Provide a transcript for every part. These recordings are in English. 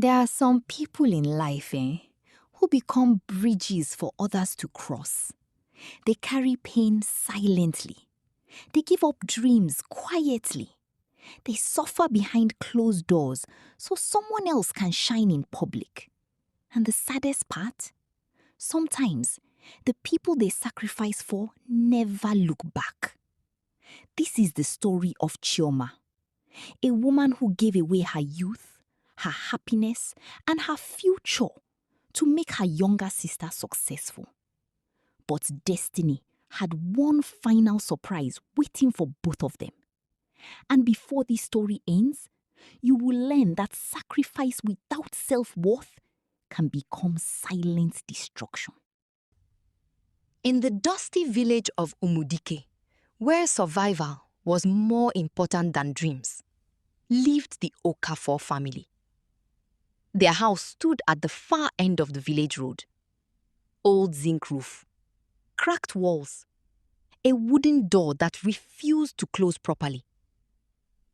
There are some people in life, who become bridges for others to cross. They carry pain silently. They give up dreams quietly. They suffer behind closed doors so someone else can shine in public. And the saddest part? Sometimes the people they sacrifice for never look back. This is the story of Chioma, a woman who gave away her youth, her happiness, and her future to make her younger sister successful. But destiny had one final surprise waiting for both of them. And before this story ends, you will learn that sacrifice without self-worth can become silent destruction. In the dusty village of Umudike, where survival was more important than dreams, lived the Okafor family. Their house stood at the far end of the village road. Old zinc roof, cracked walls, a wooden door that refused to close properly.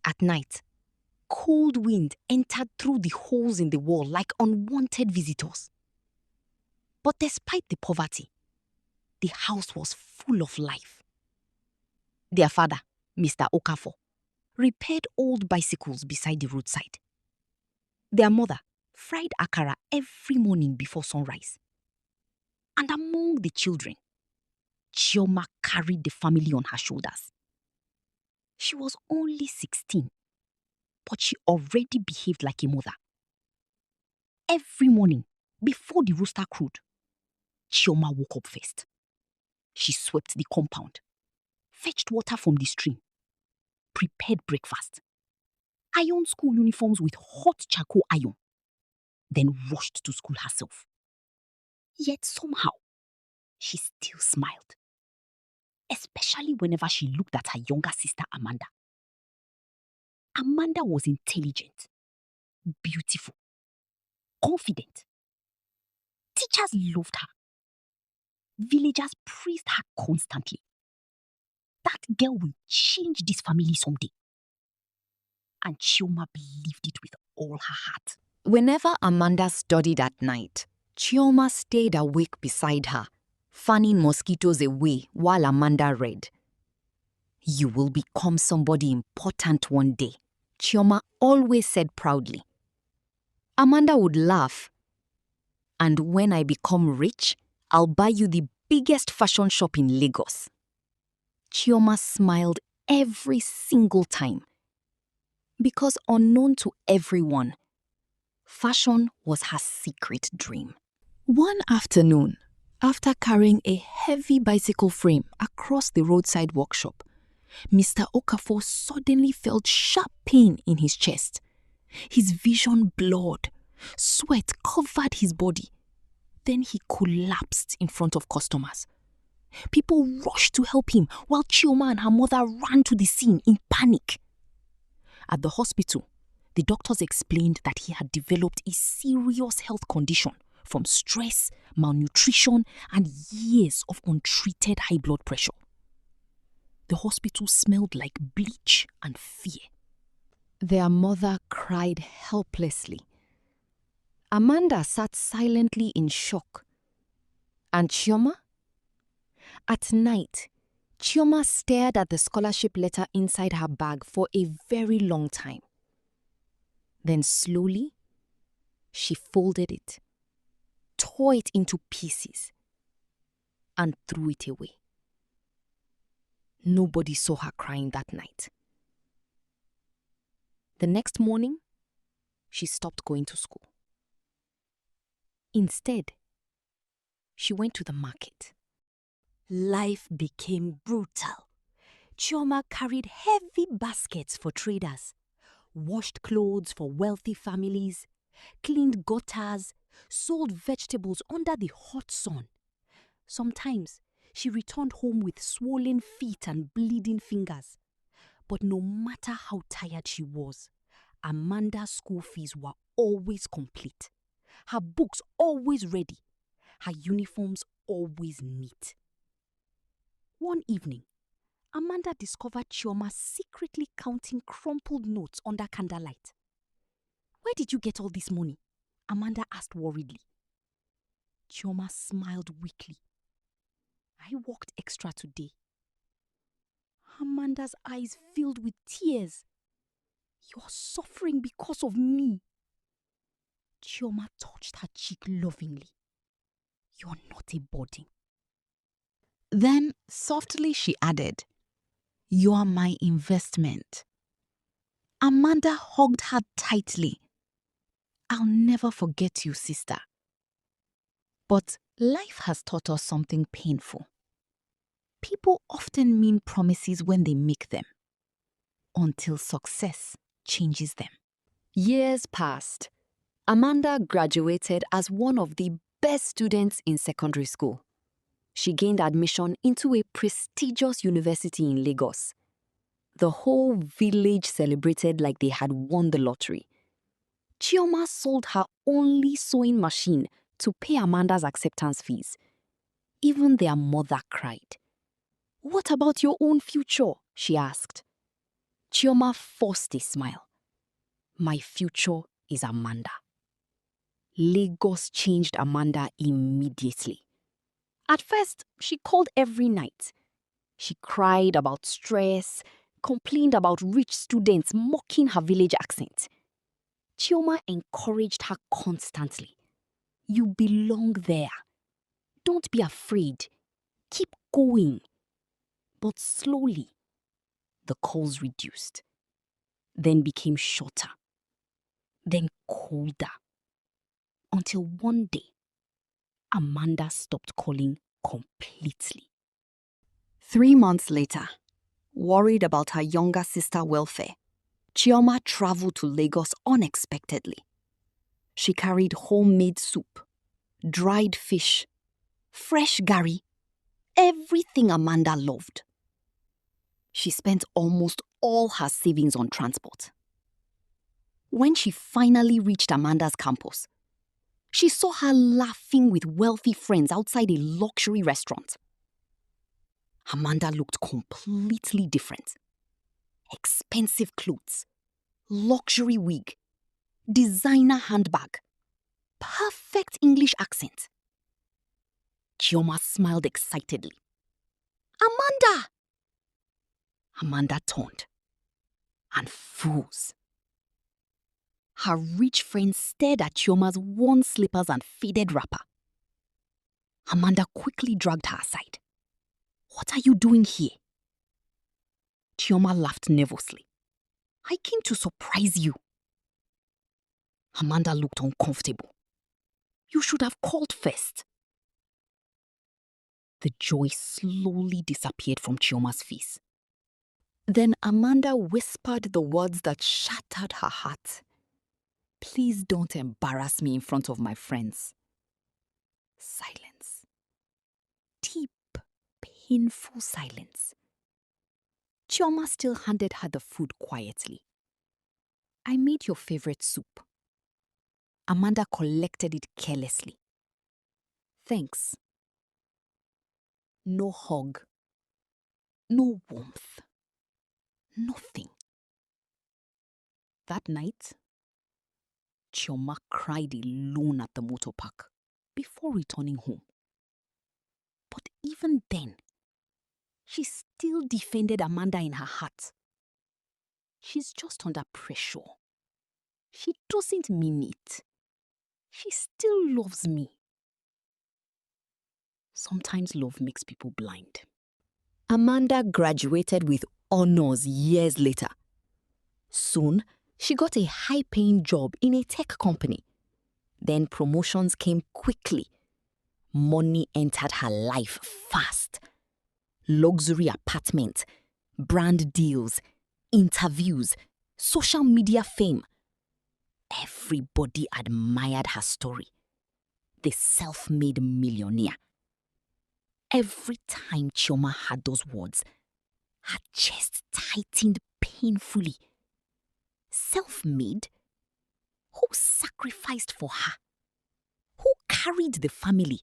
At night, cold wind entered through the holes in the wall like unwanted visitors. But despite the poverty, the house was full of life. Their father, Mr. Okafor, repaired old bicycles beside the roadside. Their mother fried akara every morning before sunrise. And among the children, Chioma carried the family on her shoulders. She was only 16, but she already behaved like a mother. Every morning, before the rooster crowed, Chioma woke up first. She swept the compound, fetched water from the stream, prepared breakfast, ironed school uniforms with hot charcoal iron, then rushed to school herself. Yet somehow, she still smiled, especially whenever she looked at her younger sister Amanda. Amanda was intelligent, beautiful, confident. Teachers loved her. Villagers praised her constantly. That girl will change this family someday. And Chioma believed it with all her heart. Whenever Amanda studied at night, Chioma stayed awake beside her, fanning mosquitoes away while Amanda read. "You will become somebody important one day," Chioma always said proudly. Amanda would laugh. "And when I become rich, I'll buy you the biggest fashion shop in Lagos." Chioma smiled every single time. Because unknown to everyone, fashion was her secret dream. One afternoon, after carrying a heavy bicycle frame across the roadside workshop, Mr. Okafor suddenly felt sharp pain in his chest. His vision blurred. Sweat covered his body. Then he collapsed in front of customers. People rushed to help him while Chioma and her mother ran to the scene in panic. At the hospital, the doctors explained that he had developed a serious health condition from stress, malnutrition, and years of untreated high blood pressure. The hospital smelled like bleach and fear. Their mother cried helplessly. Amanda sat silently in shock. And Chioma? At night, Chioma stared at the scholarship letter inside her bag for a very long time. Then slowly, she folded it, tore it into pieces, and threw it away. Nobody saw her crying that night. The next morning, she stopped going to school. Instead, she went to the market. Life became brutal. Chioma carried heavy baskets for traders, washed clothes for wealthy families, cleaned gutters, sold vegetables under the hot sun. Sometimes she returned home with swollen feet and bleeding fingers. But no matter how tired she was, Amanda's school fees were always complete, her books always ready, her uniforms always neat. One evening, Amanda discovered Chioma secretly counting crumpled notes under candlelight. "Where did you get all this money?" Amanda asked worriedly. Chioma smiled weakly. I worked extra today. Amanda's eyes filled with tears. You're suffering because of me. Chioma touched her cheek lovingly. You're not a burden. Then softly she added, "You're my investment." Amanda hugged her tightly. "I'll never forget you, sister." But life has taught us something painful. People often mean promises when they make them, until success changes them. Years passed. Amanda graduated as one of the best students in secondary school. She gained admission into a prestigious university in Lagos. The whole village celebrated like they had won the lottery. Chioma sold her only sewing machine to pay Amanda's acceptance fees. Even their mother cried. "What about your own future?" she asked. Chioma forced a smile. "My future is Amanda." Lagos changed Amanda immediately. At first, she called every night. She cried about stress, complained about rich students mocking her village accent. Chioma encouraged her constantly. "You belong there. Don't be afraid. Keep going." But slowly, the calls reduced, then became shorter, then colder, until one day, Amanda stopped calling completely. 3 months later, worried about her younger sister's welfare, Chioma traveled to Lagos unexpectedly. She carried homemade soup, dried fish, fresh gari, everything Amanda loved. She spent almost all her savings on transport. When she finally reached Amanda's campus, she saw her laughing with wealthy friends outside a luxury restaurant. Amanda looked completely different. Expensive clothes, luxury wig, designer handbag, perfect English accent. Chioma smiled excitedly. "Amanda!" Amanda turned and froze. Her rich friends stared at Chioma's worn slippers and faded wrapper. Amanda quickly dragged her aside. "What are you doing here?" Chioma laughed nervously. "I came to surprise you." Amanda looked uncomfortable. "You should have called first." The joy slowly disappeared from Chioma's face. Then Amanda whispered the words that shattered her heart. "Please don't embarrass me in front of my friends." Silence. Deep, painful silence. Chioma still handed her the food quietly. "I made your favorite soup." Amanda collected it carelessly. "Thanks." No hug. No warmth. Nothing. That night, Chioma cried alone at the motor park before returning home. But even then, she still defended Amanda in her heart. "She's just under pressure. She doesn't mean it. She still loves me." Sometimes love makes people blind. Amanda graduated with honors years later. Soon, she got a high-paying job in a tech company. Then promotions came quickly. Money entered her life fast. Luxury apartment, brand deals, interviews, social media fame. Everybody admired her story. The self-made millionaire. Every time Chioma heard those words, her chest tightened painfully. Self-made? Who sacrificed for her? Who carried the family?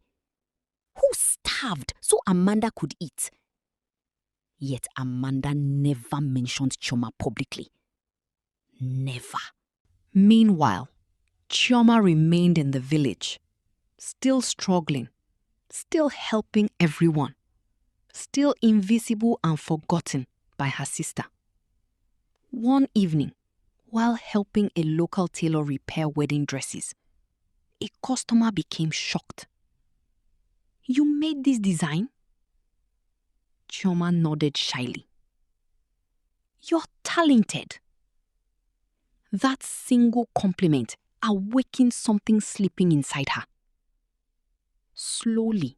Who starved so Amanda could eat? Yet Amanda never mentioned Chioma publicly. Never. Meanwhile, Chioma remained in the village, still struggling, still helping everyone, still invisible and forgotten by her sister. One evening, while helping a local tailor repair wedding dresses, a customer became shocked. "You made this design?" Chioma nodded shyly. "You're talented." That single compliment awakened something sleeping inside her. Slowly,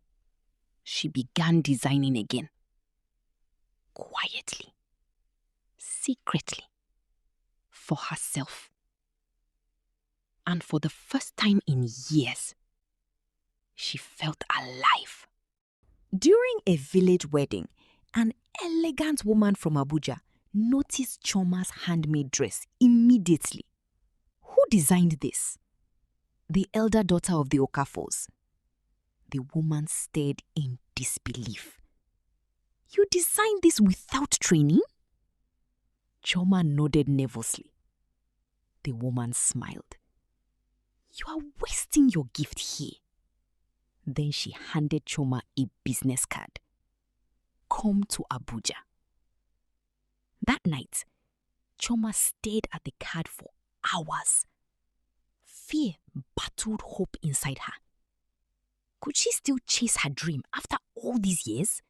she began designing again. Quietly, secretly, for herself. And for the first time in years, she felt alive. During a village wedding, an elegant woman from Abuja noticed Chioma's handmade dress immediately. Who designed this? The elder daughter of the Okafors. The woman stared in disbelief. "You designed this without training?" Chioma nodded nervously. The woman smiled. "You are wasting your gift here." Then she handed Chioma a business card. "Come to Abuja." That night, Chioma stared at the card for hours. Fear battled hope inside her. Could she still chase her dream after all these years?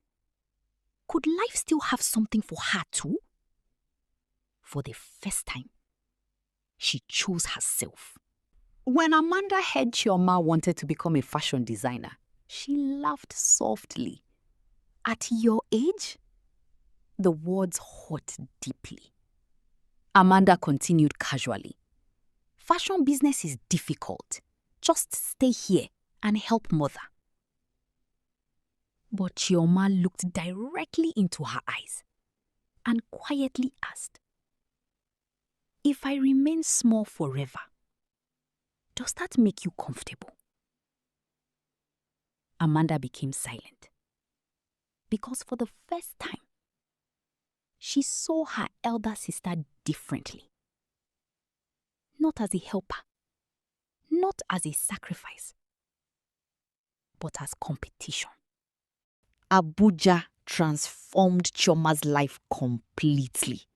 Could life still have something for her too? For the first time, she chose herself. When Amanda heard Chioma wanted to become a fashion designer, she laughed softly. "At your age?" The words hurt deeply. Amanda continued casually. "Fashion business is difficult. Just stay here and help mother." But Chioma looked directly into her eyes and quietly asked, "If I remain small forever, does that make you comfortable?" Amanda became silent because for the first time, she saw her elder sister differently. Not as a helper, not as a sacrifice, but as competition. Abuja transformed Chioma's life completely.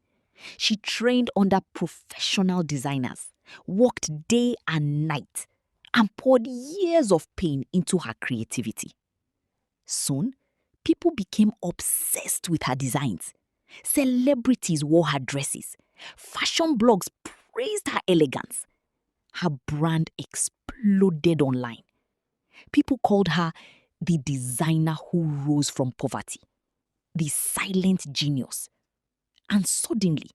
She trained under professional designers, worked day and night, and poured years of pain into her creativity. Soon, people became obsessed with her designs. Celebrities wore her dresses. Fashion blogs praised her elegance. Her brand exploded online. People called her the designer who rose from poverty, the silent genius. And suddenly,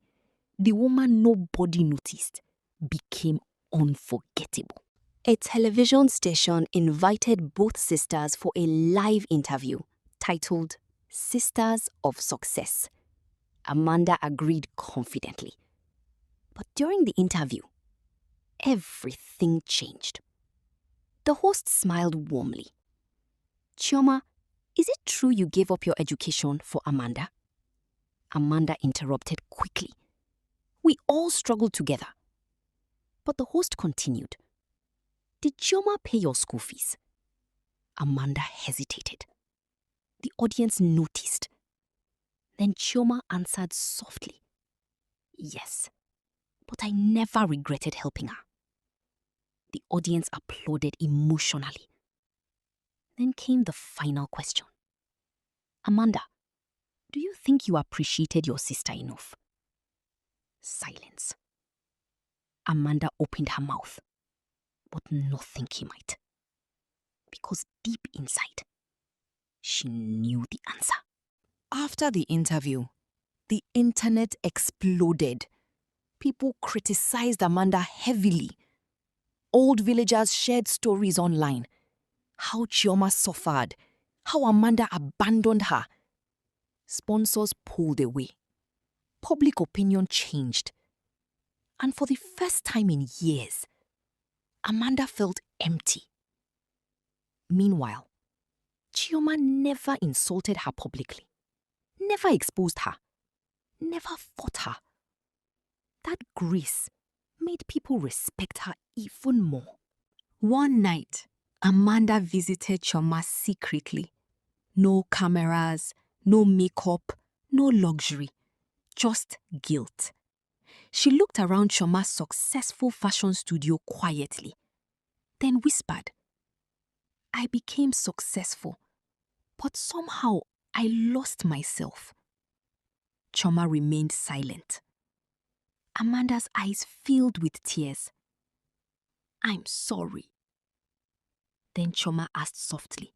the woman nobody noticed became unforgettable. A television station invited both sisters for a live interview titled Sisters of Success. Amanda agreed confidently. But during the interview, everything changed. The host smiled warmly. "Chioma, is it true you gave up your education for Amanda?" Amanda interrupted quickly. We all struggled together. But the host continued. "Did Chioma pay your school fees?" Amanda hesitated. The audience noticed. Then Chioma answered softly. "Yes, but I never regretted helping her." The audience applauded emotionally. Then came the final question. "Amanda, do you think you appreciated your sister enough?" Silence. Amanda opened her mouth, but nothing came out. Because deep inside, she knew the answer. After the interview, the internet exploded. People criticized Amanda heavily. Old villagers shared stories online. How Chioma suffered, how Amanda abandoned her. Sponsors pulled away. Public opinion changed. And for the first time in years, Amanda felt empty. Meanwhile, Chioma never insulted her publicly, never exposed her, never fought her. That grace made people respect her even more. One night, Amanda visited Chioma secretly. No cameras, no makeup, no luxury, just guilt. She looked around Chioma's successful fashion studio quietly, then whispered, "I became successful, but somehow I lost myself." Chioma remained silent. Amanda's eyes filled with tears. "I'm sorry." Then Chioma asked softly,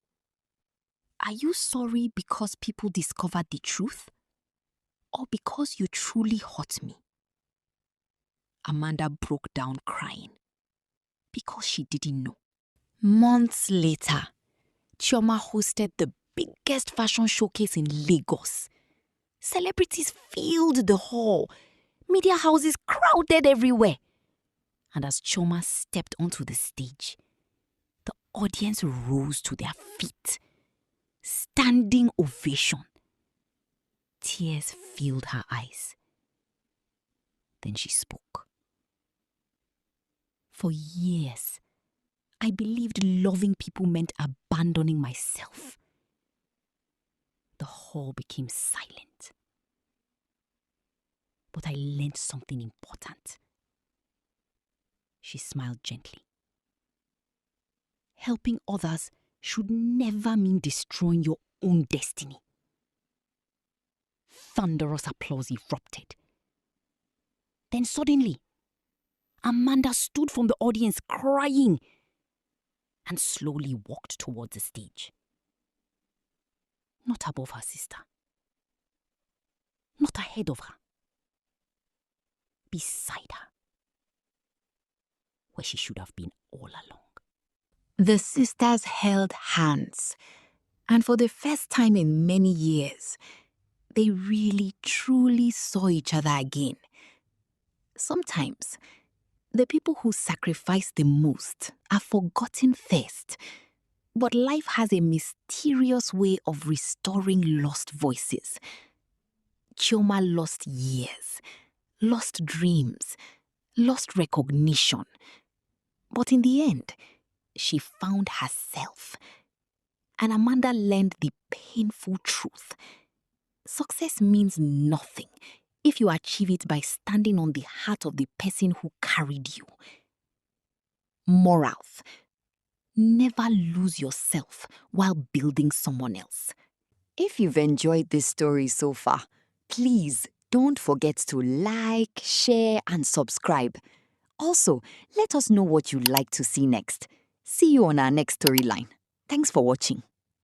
"Are you sorry because people discovered the truth? Or because you truly hurt me?" Amanda broke down crying because she didn't know. Months later, Chioma hosted the biggest fashion showcase in Lagos. Celebrities filled the hall. Media houses crowded everywhere. And as Chioma stepped onto the stage, the audience rose to their feet. Standing ovation. Tears filled her eyes. Then she spoke. "For years, I believed loving people meant abandoning myself." The hall became silent. But I learned something important. She smiled gently. Helping others should never mean destroying your own destiny. Thunderous applause erupted. Then suddenly, Amanda stood from the audience crying and slowly walked towards the stage. Not above her sister. Not ahead of her. Beside her. Where she should have been all along. The sisters held hands, and for the first time in many years, they really, truly saw each other again. Sometimes, the people who sacrifice the most are forgotten first, but life has a mysterious way of restoring lost voices. Chioma lost years, lost dreams, lost recognition. But in the end, she found herself. And Amanda learned the painful truth. Success means nothing if you achieve it by standing on the heart of the person who carried you. Morals: never lose yourself while building someone else. If you've enjoyed this story so far, please don't forget to like, share, and subscribe. Also, let us know what you'd like to see next. See you on our next storyline. Thanks for watching.